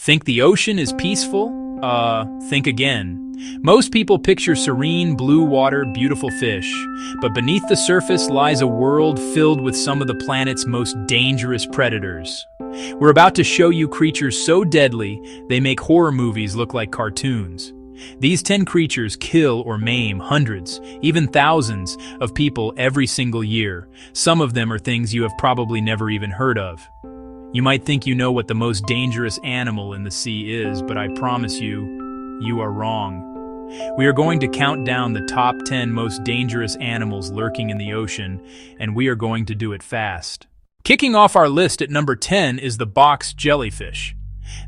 Think the ocean is peaceful? Think again. Most people picture serene, blue water, beautiful fish, but beneath the surface lies a world filled with some of the planet's most dangerous predators. We're about to show you creatures so deadly, they make horror movies look like cartoons. These 10 creatures kill or maim hundreds, even thousands, of people every single year. Some of them are things you have probably never even heard of. You might think you know what the most dangerous animal in the sea is, but I promise you, you are wrong. We are going to count down the top 10 most dangerous animals lurking in the ocean, and we are going to do it fast. Kicking off our list at number 10 is the box jellyfish.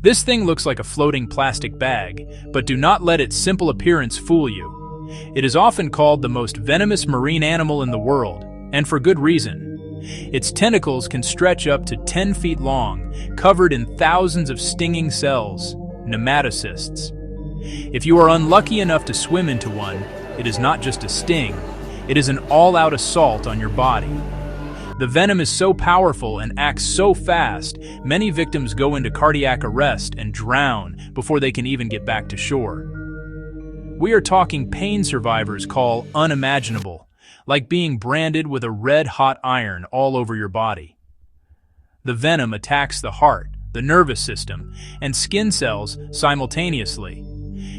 This thing looks like a floating plastic bag, but do not let its simple appearance fool you. It is often called the most venomous marine animal in the world, and for good reason. Its tentacles can stretch up to 10 feet long, covered in thousands of stinging cells, nematocysts. If you are unlucky enough to swim into one, it is not just a sting, it is an all-out assault on your body. The venom is so powerful and acts so fast, many victims go into cardiac arrest and drown before they can even get back to shore. We are talking pain survivors call unimaginable, like being branded with a red-hot iron all over your body. The venom attacks the heart, the nervous system, and skin cells simultaneously.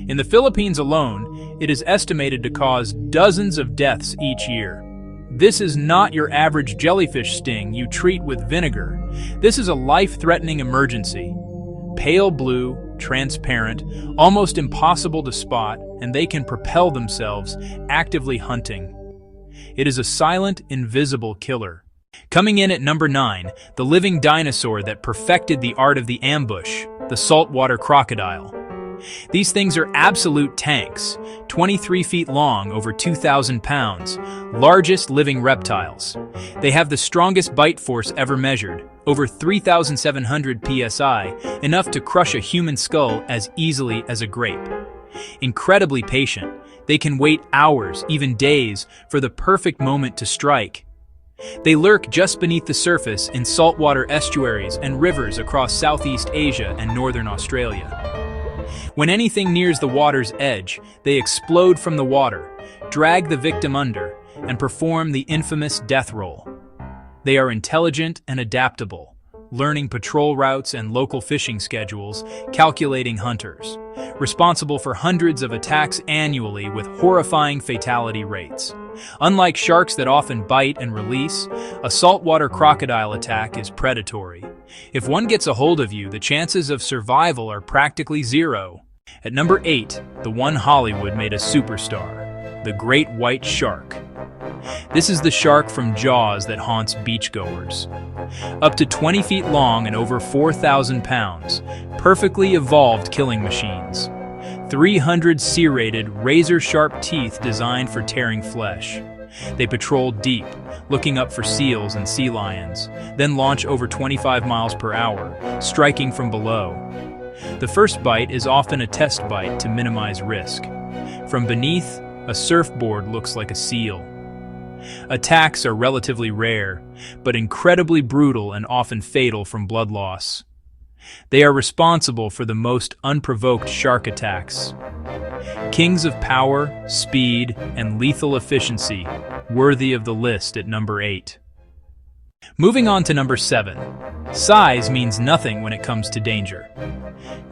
In the Philippines alone, it is estimated to cause dozens of deaths each year. This is not your average jellyfish sting you treat with vinegar. This is a life-threatening emergency. Pale blue, transparent, almost impossible to spot, and they can propel themselves, actively hunting. It is a silent, invisible killer. Coming in at number 9, the living dinosaur that perfected the art of the ambush, the saltwater crocodile. These things are absolute tanks, 23 feet long, over 2,000 pounds, largest living reptiles. They have the strongest bite force ever measured, over 3,700 psi, enough to crush a human skull as easily as a grape. Incredibly patient, they can wait hours, even days, for the perfect moment to strike. They lurk just beneath the surface in saltwater estuaries and rivers across Southeast Asia and northern Australia. When anything nears the water's edge, they explode from the water, drag the victim under, and perform the infamous death roll. They are intelligent and adaptable, learning patrol routes and local fishing schedules, calculating hunters, responsible for hundreds of attacks annually with horrifying fatality rates. Unlike sharks that often bite and release, a saltwater crocodile attack is predatory. If one gets a hold of you, the chances of survival are practically zero. At number 8, the one Hollywood made a superstar, the great white shark. This is the shark from Jaws that haunts beachgoers. Up to 20 feet long and over 4,000 pounds, perfectly evolved killing machines. 300 serrated, razor-sharp teeth designed for tearing flesh. They patrol deep, looking up for seals and sea lions, then launch over 25 miles per hour, striking from below. The first bite is often a test bite to minimize risk. From beneath, a surfboard looks like a seal. Attacks are relatively rare, but incredibly brutal and often fatal from blood loss. They are responsible for the most unprovoked shark attacks. Kings of power, speed, and lethal efficiency, worthy of the list at number 8. Moving on to number 7. Size means nothing when it comes to danger.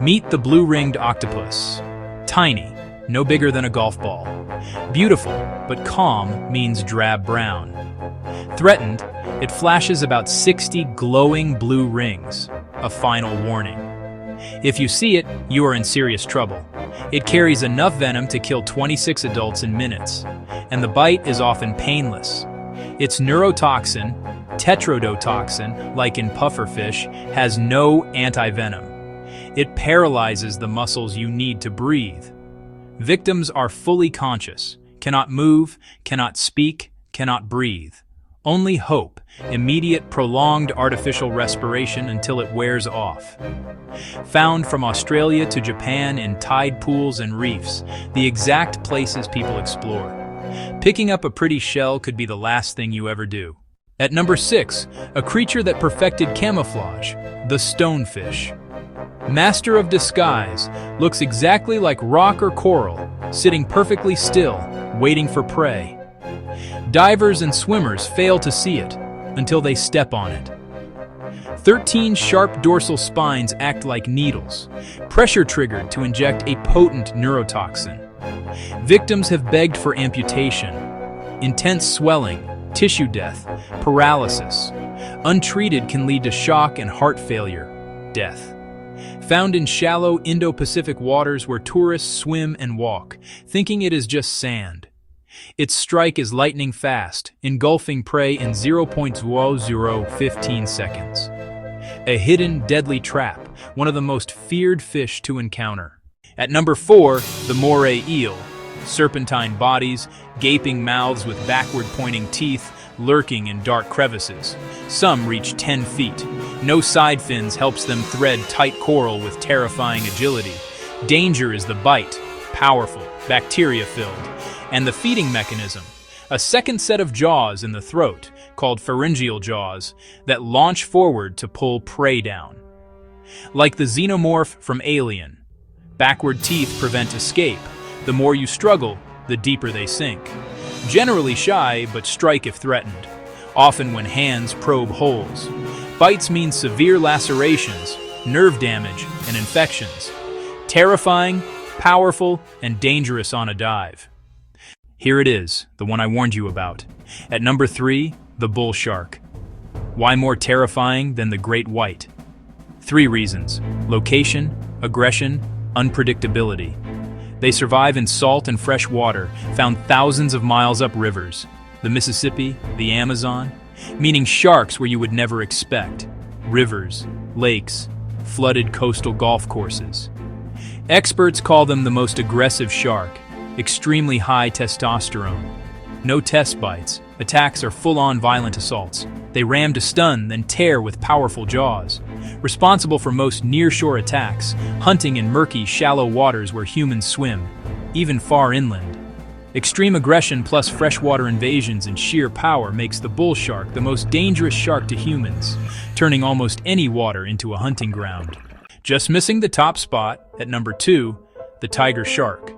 Meet the blue-ringed octopus. Tiny, no bigger than a golf ball. Beautiful, but calm means drab brown. Threatened, it flashes about 60 glowing blue rings, a final warning. If you see it, you are in serious trouble. It carries enough venom to kill 26 adults in minutes, and the bite is often painless. Its neurotoxin, tetrodotoxin, like in pufferfish, has no anti-venom. It paralyzes the muscles you need to breathe. Victims are fully conscious, cannot move, cannot speak, cannot breathe. Only hope, immediate prolonged artificial respiration until it wears off. Found from Australia to Japan in tide pools and reefs, the exact places people explore. Picking up a pretty shell could be the last thing you ever do. At number 6, a creature that perfected camouflage, the stonefish. Master of disguise, looks exactly like rock or coral, sitting perfectly still, waiting for prey. Divers and swimmers fail to see it until they step on it. 13 sharp dorsal spines act like needles, pressure-triggered to inject a potent neurotoxin. Victims have begged for amputation, intense swelling, tissue death, paralysis. Untreated can lead to shock and heart failure, death. Found in shallow Indo-Pacific waters where tourists swim and walk, thinking it is just sand. Its strike is lightning fast, engulfing prey in 0.0015 seconds. A hidden, deadly trap, one of the most feared fish to encounter. At number 4, the moray eel. Serpentine bodies, gaping mouths with backward-pointing teeth, lurking in dark crevices. Some reach 10 feet. No side fins helps them thread tight coral with terrifying agility. Danger is the bite, powerful, bacteria-filled, and the feeding mechanism, a second set of jaws in the throat, called pharyngeal jaws, that launch forward to pull prey down. Like the xenomorph from Alien, backward teeth prevent escape. The more you struggle, the deeper they sink. Generally shy, but strike if threatened, often when hands probe holes. Bites mean severe lacerations, nerve damage, and infections. Terrifying, powerful, and dangerous on a dive. Here it is, the one I warned you about. At number 3, the bull shark. Why more terrifying than the great white? 3 reasons: location, aggression, unpredictability. They survive in salt and fresh water, found thousands of miles up rivers, the Mississippi, the Amazon, meaning sharks where you would never expect. Rivers, lakes, flooded coastal golf courses. Experts call them the most aggressive shark, extremely high testosterone. No test bites, attacks are full-on violent assaults. They ram to stun, then tear with powerful jaws. Responsible for most near-shore attacks, hunting in murky, shallow waters where humans swim, even far inland. Extreme aggression plus freshwater invasions and sheer power makes the bull shark the most dangerous shark to humans, turning almost any water into a hunting ground. Just missing the top spot, at number 2, the tiger shark.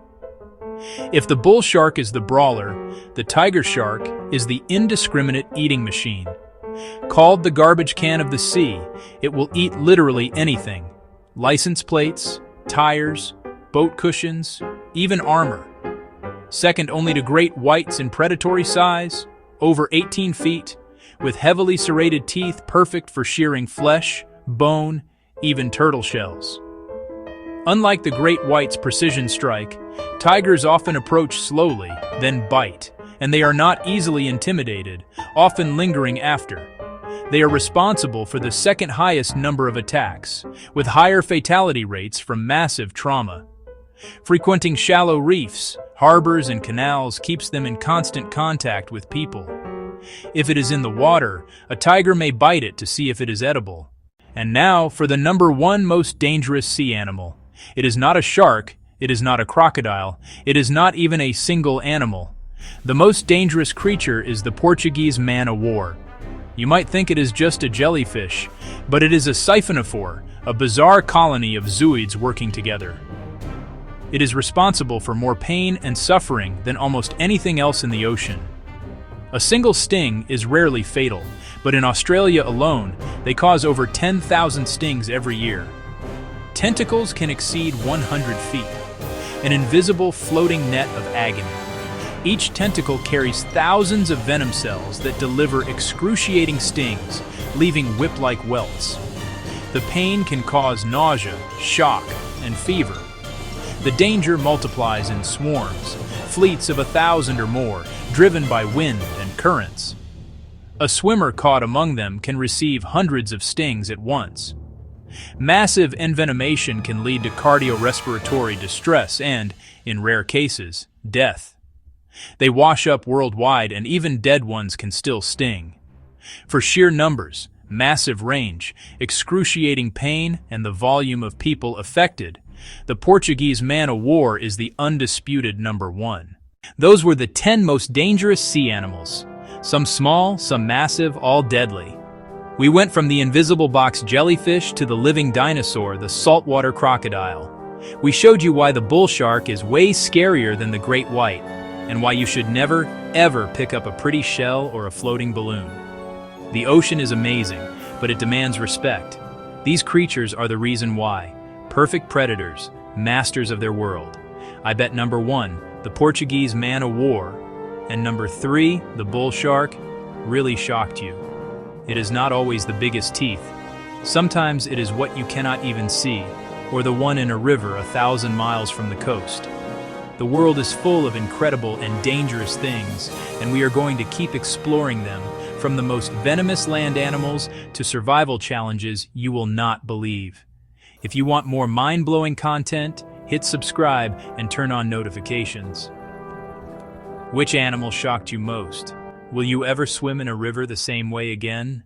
If the bull shark is the brawler, the tiger shark is the indiscriminate eating machine. Called the garbage can of the sea, it will eat literally anything. License plates, tires, boat cushions, even armor. Second only to great whites in predatory size, over 18 feet, with heavily serrated teeth perfect for shearing flesh, bone, even turtle shells. Unlike the great white's precision strike, tigers often approach slowly, then bite, and they are not easily intimidated, often lingering after. They are responsible for the second highest number of attacks, with higher fatality rates from massive trauma. Frequenting shallow reefs, harbors, and canals keeps them in constant contact with people. If it is in the water, a tiger may bite it to see if it is edible. And now for the number 1 most dangerous sea animal. It is not a shark, it is not a crocodile, it is not even a single animal. The most dangerous creature is the Portuguese man-o-war. You might think it is just a jellyfish, but it is a siphonophore, a bizarre colony of zooids working together. It is responsible for more pain and suffering than almost anything else in the ocean. A single sting is rarely fatal, but in Australia alone, they cause over 10,000 stings every year. Tentacles can exceed 100 feet, an invisible floating net of agony. Each tentacle carries thousands of venom cells that deliver excruciating stings, leaving whip-like welts. The pain can cause nausea, shock, and fever. The danger multiplies in swarms, fleets of 1,000 or more, driven by wind and currents. A swimmer caught among them can receive hundreds of stings at once. Massive envenomation can lead to cardiorespiratory distress and, in rare cases, death. They wash up worldwide, and even dead ones can still sting. For sheer numbers, massive range, excruciating pain, and the volume of people affected, the Portuguese man-o-war is the undisputed number 1. Those were the 10 most dangerous sea animals. Some small, some massive, all deadly. We went from the invisible box jellyfish to the living dinosaur, the saltwater crocodile. We showed you why the bull shark is way scarier than the great white, and why you should never, ever pick up a pretty shell or a floating balloon. The ocean is amazing, but it demands respect. These creatures are the reason why. Perfect predators, masters of their world. I bet number 1, the Portuguese man-o-war, and number 3, the bull shark, really shocked you. It is not always the biggest teeth. Sometimes it is what you cannot even see, or the one in a river 1,000 miles from the coast. The world is full of incredible and dangerous things, and we are going to keep exploring them, from the most venomous land animals to survival challenges you will not believe. If you want more mind-blowing content, hit subscribe and turn on notifications. Which animal shocked you most? Will you ever swim in a river the same way again?